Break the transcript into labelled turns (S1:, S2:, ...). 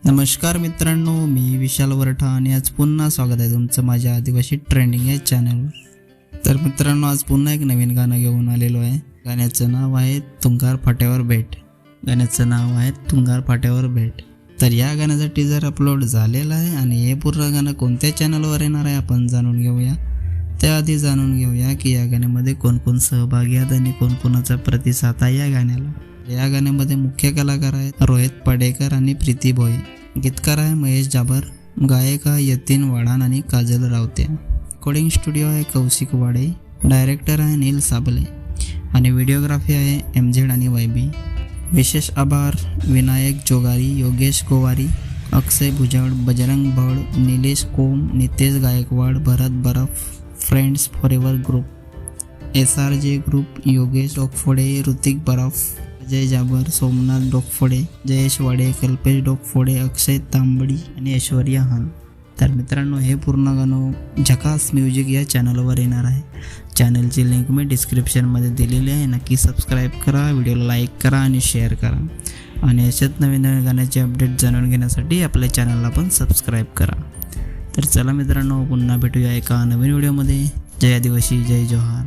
S1: नमस्कार मित्रांनो, मी विशाल वरठा आणि आज पुन्हा स्वागत आहे तुमचं माझ्या आदिवासी ट्रेंडिंग या चॅनलवर। तर मित्रांनो, आज पुन्हा एक नवीन गाणं घेऊन आलेलो आहे। गाण्याचं नाव आहे तुंगार फाट्यावर भेट। तर या गाण्याचा टीजर अपलोड झालेला आहे आणि हे पूर्ण गाणं कोणत्या चॅनलवर येणार आहे आपण जाणून घेऊया। त्याआधी जाणून घेऊया की या गाण्यामध्ये कोण कोण सहभागी आहेत आणि कोणकोणाचा प्रतिसाद आहे या गाण्याला। या गाण्यामध्ये मुख्य कलाकार आहेत रोहित पाडेकर आणि प्रीती भोई, गीतकार आहे महेश जाबर, गायक आहे यतीन वाडान आणि काजल रावते, रेकॉर्डिंग स्टुडिओ आहे कौशिक वाडे, डायरेक्टर आहे नील साबले आणि व्हिडिओग्राफी आहे MZ आणि YB। विशेष आभार विनायक जोगारी, योगेश गोवारी, अक्षय भुजाळ, बजरंग भड, निलेश कोम, Nitesh Gaikwad, Bharat Baraf, friends forever group, SRJ group, Yogesh Dokphode, Hrithik Baraf, Ajay जाबर, सोमनाथ डोकफोडे, जयेश वाडे, कल्पेश डोकफोडे, अक्षय तांबडी आणि ऐश्वर्या हान। तर मित्रांनो, हे पूर्ण गाणं झकास म्युझिक या चॅनलवर येणार आहे। चॅनलची लिंक मी डिस्क्रिप्शनमध्ये दिलेली आहे, नक्की सबस्क्राईब करा, व्हिडिओला लाईक करा आणि शेअर करा आणि अशाच नवीन नवीन गाण्याचे अपडेट जाणून घेण्यासाठी आपल्या चॅनलला पण सबस्क्राईब करा। तर चला मित्रांनो, पुन्हा भेटूया एका नवीन व्हिडिओमध्ये। जय आदिवासी, जय जोहार।